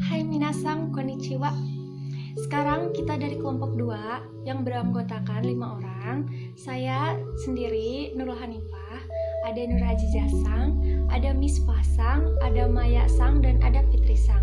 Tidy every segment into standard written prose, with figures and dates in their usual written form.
Hai minasang, konnichiwa. Sekarang kita dari kelompok 2 yang beranggotakan 5 orang. Saya sendiri Nurul Hanifah, ada Nur Azizah Sang, ada Miss Pasang, ada Maya Sang, dan ada Fitri Sang.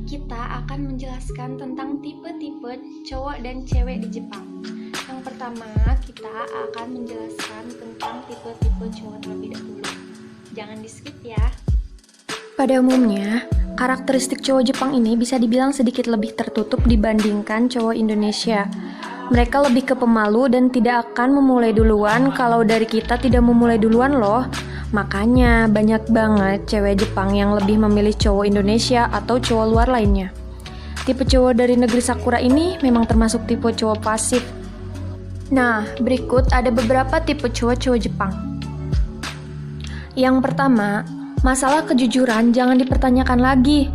Kita akan menjelaskan tentang tipe-tipe cowok dan cewek di Jepang. Yang pertama, kita akan menjelaskan tentang tipe-tipe cowok terlebih dahulu. Jangan di-skip ya. Pada umumnya, karakteristik cowok Jepang ini bisa dibilang sedikit lebih tertutup dibandingkan cowok Indonesia. Mereka lebih ke pemalu dan tidak akan memulai duluan kalau dari kita tidak memulai duluan loh. Makanya banyak banget cewek Jepang yang lebih memilih cowok Indonesia atau cowok luar lainnya. Tipe cowok dari negeri Sakura ini memang termasuk tipe cowok pasif. Nah, berikut ada beberapa tipe cowok-cowok Jepang. Yang pertama, masalah kejujuran jangan dipertanyakan lagi.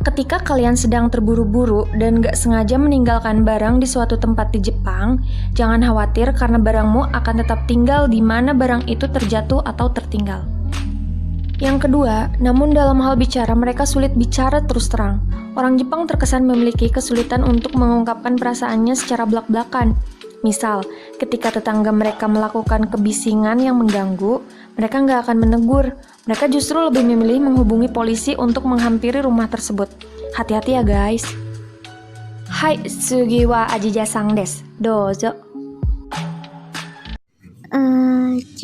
Ketika kalian sedang terburu-buru dan gak sengaja meninggalkan barang di suatu tempat di Jepang, jangan khawatir karena barangmu akan tetap tinggal di mana barang itu terjatuh atau tertinggal. Yang kedua, namun dalam hal bicara mereka sulit bicara terus terang. Orang Jepang terkesan memiliki kesulitan untuk mengungkapkan perasaannya secara belak-belakan. Misal, ketika tetangga mereka melakukan kebisingan yang mengganggu, mereka nggak akan menegur. Mereka justru lebih memilih menghubungi polisi untuk menghampiri rumah tersebut. Hati-hati ya guys. Hai, sugi wa ajija-sang desu. Dozo.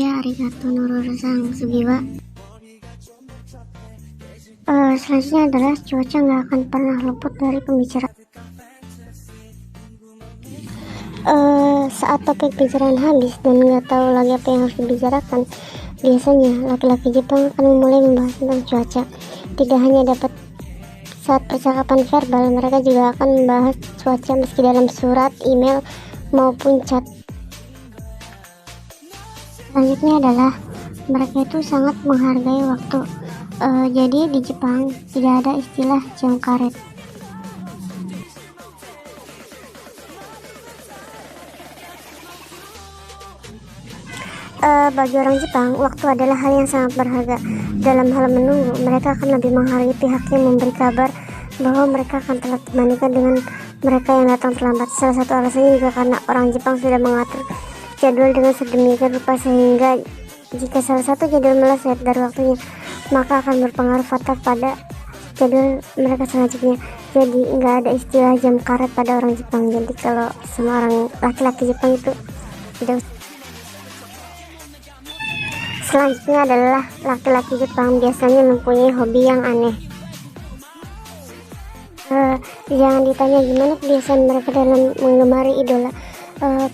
Arigato Nurul-san, Sugiwa. Selanjutnya adalah cuaca nggak akan pernah luput dari pembicaraan. Saat topik pembicaraan habis dan nggak tahu lagi apa yang harus dibicarakan, biasanya laki-laki Jepang akan memulai membahas tentang cuaca. Tidak hanya dapat saat percakapan verbal, mereka juga akan membahas cuaca meski dalam surat, email, maupun chat. Selanjutnya adalah mereka itu sangat menghargai waktu. Jadi di Jepang tidak ada istilah jam karet. Bagi orang Jepang, waktu adalah hal yang sangat berharga. Dalam hal menunggu, mereka akan lebih menghargai pihak yang memberi kabar bahwa mereka akan telat dibandingkan dengan mereka yang datang terlambat. Salah satu alasannya juga karena orang Jepang sudah mengatur jadwal dengan sedemikian rupa sehingga jika salah satu jadwal meleset dari waktunya, maka akan berpengaruh fatal pada jadwal mereka selanjutnya. Jadi nggak ada istilah jam karet pada orang Jepang. Jadi kalau semua orang laki-laki Jepang itu tidak. Selanjutnya adalah laki-laki Jepang biasanya mempunyai hobi yang aneh. Jangan ditanya gimana kebiasaan mereka dalam menggemari idola.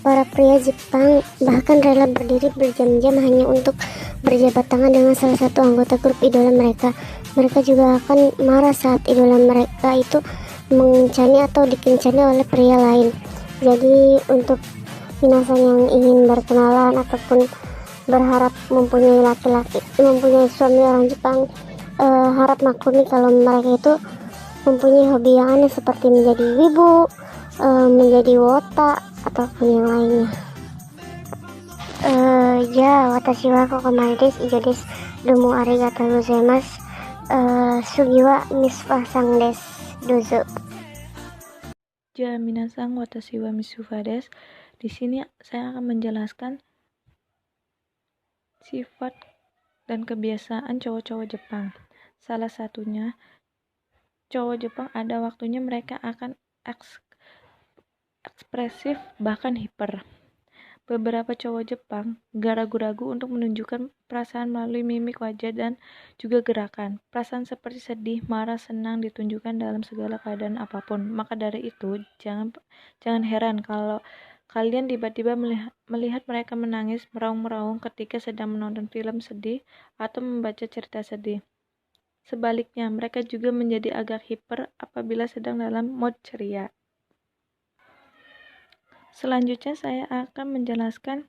Para pria Jepang bahkan rela berdiri berjam-jam hanya untuk berjabat tangan dengan salah satu anggota grup idola mereka. Mereka juga akan marah saat idola mereka itu mengencani atau dikencani oleh pria lain. Jadi untuk minasan yang ingin berkenalan ataupun berharap mempunyai suami orang Jepang, harap maklumi kalau mereka itu mempunyai hobi yang aneh seperti menjadi wibu, menjadi wota, ataupun yang lainnya. Watashi wa kokomai desu, ijo desu, domo arigatou gozaimasu, sugi wa Miss Pasang desu, dozo. Minasang watashi wa Mitsufa desu. Di sini saya akan menjelaskan sifat dan kebiasaan cowok-cowok Jepang. Salah satunya, cowok Jepang ada waktunya mereka akan ekspresif bahkan hiper. Beberapa cowok Jepang gak ragu-ragu untuk menunjukkan perasaan melalui mimik wajah dan juga gerakan. Perasaan seperti sedih, marah, senang ditunjukkan dalam segala keadaan apapun. Maka dari itu, jangan heran kalau kalian tiba-tiba melihat mereka menangis meraung-meraung ketika sedang menonton film sedih atau membaca cerita sedih. Sebaliknya, mereka juga menjadi agak hiper apabila sedang dalam mood ceria. Selanjutnya saya akan menjelaskan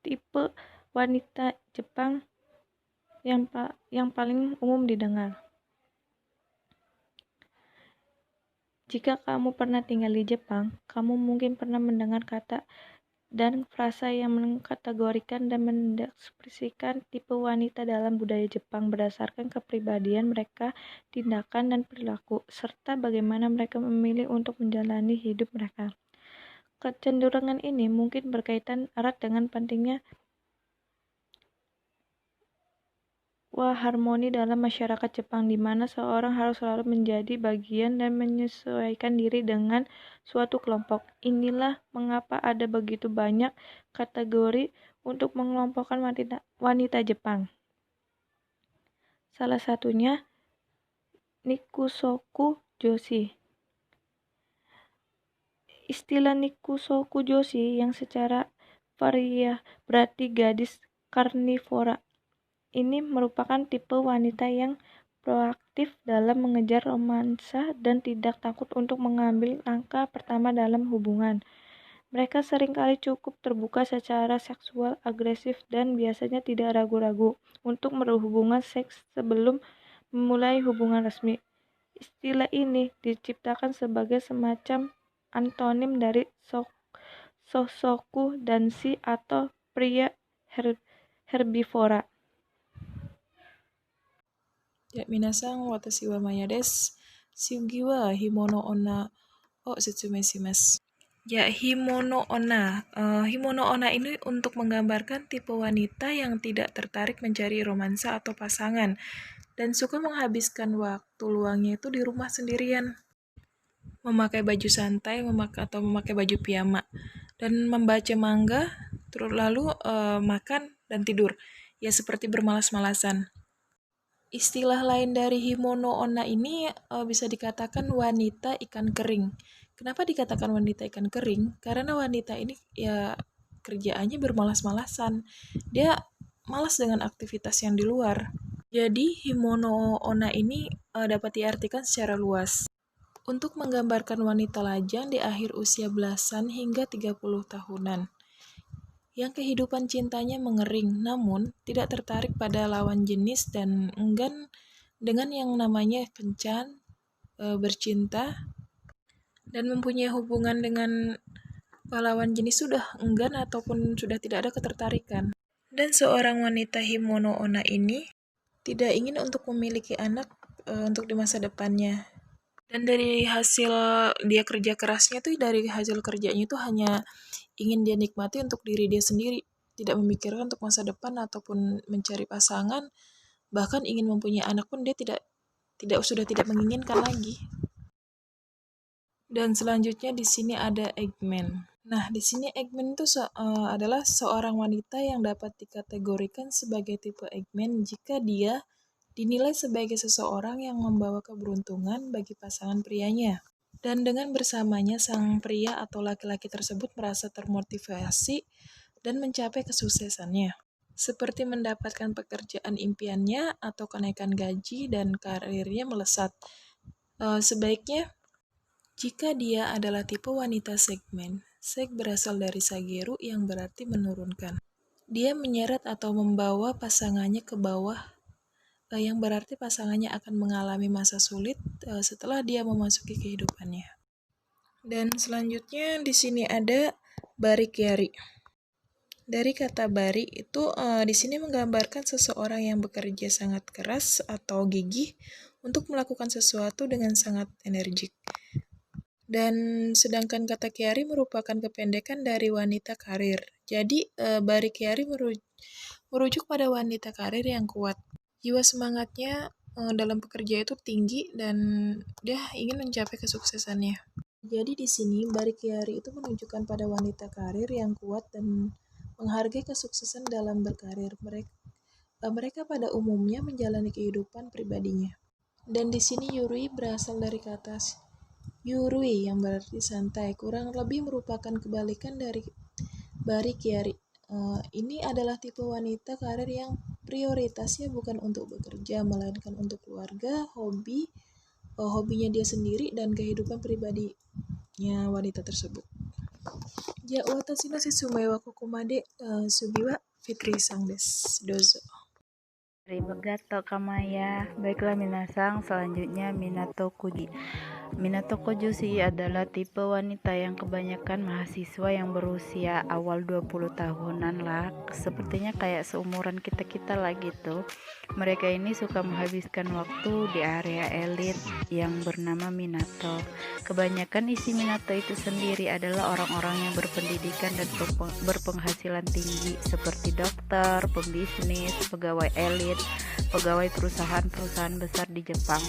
tipe wanita Jepang yang paling umum didengar. Jika kamu pernah tinggal di Jepang, kamu mungkin pernah mendengar kata dan frasa yang mengkategorikan dan mendeskripsikan tipe wanita dalam budaya Jepang berdasarkan kepribadian mereka, tindakan, dan perilaku, serta bagaimana mereka memilih untuk menjalani hidup mereka. Kecenderungan ini mungkin berkaitan erat dengan pentingnya harmoni dalam masyarakat Jepang, di mana seorang harus selalu menjadi bagian dan menyesuaikan diri dengan suatu kelompok. Inilah mengapa ada begitu banyak kategori untuk mengelompokkan wanita Jepang. Salah satunya Nikusoku Joshi. Istilah Nikusoku Joshi yang secara variah berarti gadis karnivora ini merupakan tipe wanita yang proaktif dalam mengejar romansa dan tidak takut untuk mengambil langkah pertama dalam hubungan. Mereka seringkali cukup terbuka secara seksual, agresif, dan biasanya tidak ragu-ragu untuk berhubungan seks sebelum memulai hubungan resmi. Istilah ini diciptakan sebagai semacam antonim dari sosoku danshi atau pria herbivora. Ya, minasan, watashi wa Maya desu. Tsugi wa himono onna o setsume shimasu. Ya, himono onna. Himono onna ini untuk menggambarkan tipe wanita yang tidak tertarik mencari romansa atau pasangan dan suka menghabiskan waktu luangnya itu di rumah sendirian, memakai baju santai, memakai baju piyama, dan membaca manga, terus lalu makan dan tidur. Ya, seperti bermalas-malasan. Istilah lain dari himono onna ini bisa dikatakan wanita ikan kering. Kenapa dikatakan wanita ikan kering? Karena wanita ini ya kerjaannya bermalas-malasan. Dia malas dengan aktivitas yang di luar. Jadi himono onna ini dapat diartikan secara luas untuk menggambarkan wanita lajang di akhir usia belasan hingga 30 tahunan yang kehidupan cintanya mengering, namun tidak tertarik pada lawan jenis dan enggan dengan yang namanya kencan, bercinta, dan mempunyai hubungan dengan lawan jenis sudah enggan ataupun sudah tidak ada ketertarikan. Dan seorang wanita himono onna ini tidak ingin untuk memiliki anak untuk di masa depannya. Dan dari hasil dia kerja kerasnya tuh, dari hasil kerjanya itu hanya ingin dia nikmati untuk diri dia sendiri, tidak memikirkan untuk masa depan ataupun mencari pasangan, bahkan ingin mempunyai anak pun dia sudah tidak menginginkan lagi. Dan selanjutnya di sini ada Eggman. Nah, di sini Eggman itu adalah seorang wanita yang dapat dikategorikan sebagai tipe Eggman jika dia dinilai sebagai seseorang yang membawa keberuntungan bagi pasangan prianya. Dan dengan bersamanya, sang pria atau laki-laki tersebut merasa termotivasi dan mencapai kesuksesannya, seperti mendapatkan pekerjaan impiannya atau kenaikan gaji dan karirnya melesat. Sebaiknya, jika dia adalah tipe wanita segmen, seg berasal dari sageru yang berarti menurunkan. Dia menyeret atau membawa pasangannya ke bawah, yang berarti pasangannya akan mengalami masa sulit setelah dia memasuki kehidupannya. Dan selanjutnya di sini ada barikyari. Dari kata bari itu di sini menggambarkan seseorang yang bekerja sangat keras atau gigih untuk melakukan sesuatu dengan sangat energik. Dan sedangkan kata kyari merupakan kependekan dari wanita karir. Jadi barikyari merujuk pada wanita karir yang kuat. Jiwa semangatnya dalam pekerja itu tinggi dan dia ingin mencapai kesuksesannya. Jadi di sini barikyari itu menunjukkan pada wanita karir yang kuat dan menghargai kesuksesan dalam berkarir. Mereka pada umumnya menjalani kehidupan pribadinya. Dan di sini yurui berasal dari kata yurui yang berarti santai, kurang lebih merupakan kebalikan dari barikyari. Ini adalah tipe wanita karir yang prioritasnya bukan untuk bekerja, melainkan untuk keluarga, hobinya dia sendiri, dan kehidupan pribadinya wanita tersebut. Ya, watashi no setsumai wa kokomade, sugi wa Fitri Sang desu. Dozo. Arigato kamaya. Baiklah minasang, selanjutnya Minato Kuji. Minato Kojushi adalah tipe wanita yang kebanyakan mahasiswa yang berusia awal 20 tahunan lah. Sepertinya kayak seumuran kita-kita lah gitu. Mereka ini suka menghabiskan waktu di area elit yang bernama Minato. Kebanyakan isi Minato itu sendiri adalah orang-orang yang berpendidikan dan berpenghasilan tinggi seperti dokter, pembisnis, pegawai elit, pegawai perusahaan-perusahaan besar di Jepang.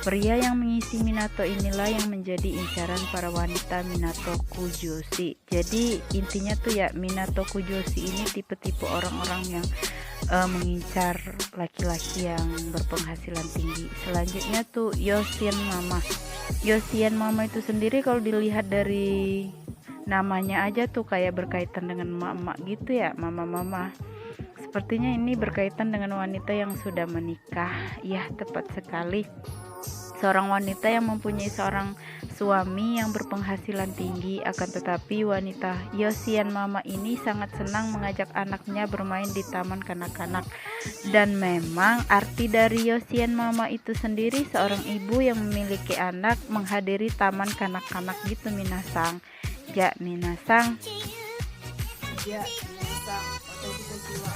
Pria yang mengisi Minato inilah yang menjadi incaran para wanita Minato Kujoshi. Jadi intinya tuh ya, Minato Kujoshi ini tipe-tipe orang-orang yang mengincar laki-laki yang berpenghasilan tinggi. Selanjutnya tuh Yoshien Mama. Yoshien Mama itu sendiri kalau dilihat dari namanya aja tuh kayak berkaitan dengan emak-emak gitu ya, mama-mama. Sepertinya ini berkaitan dengan wanita yang sudah menikah. Ya, tepat sekali. Seorang wanita yang mempunyai seorang suami yang berpenghasilan tinggi, akan tetapi wanita Yoshien Mama ini sangat senang mengajak anaknya bermain di taman kanak-kanak. Dan memang arti dari Yoshien Mama itu sendiri seorang ibu yang memiliki anak menghadiri taman kanak-kanak gitu minasang. Ya minasang. Ya, minasang. Otogi to wa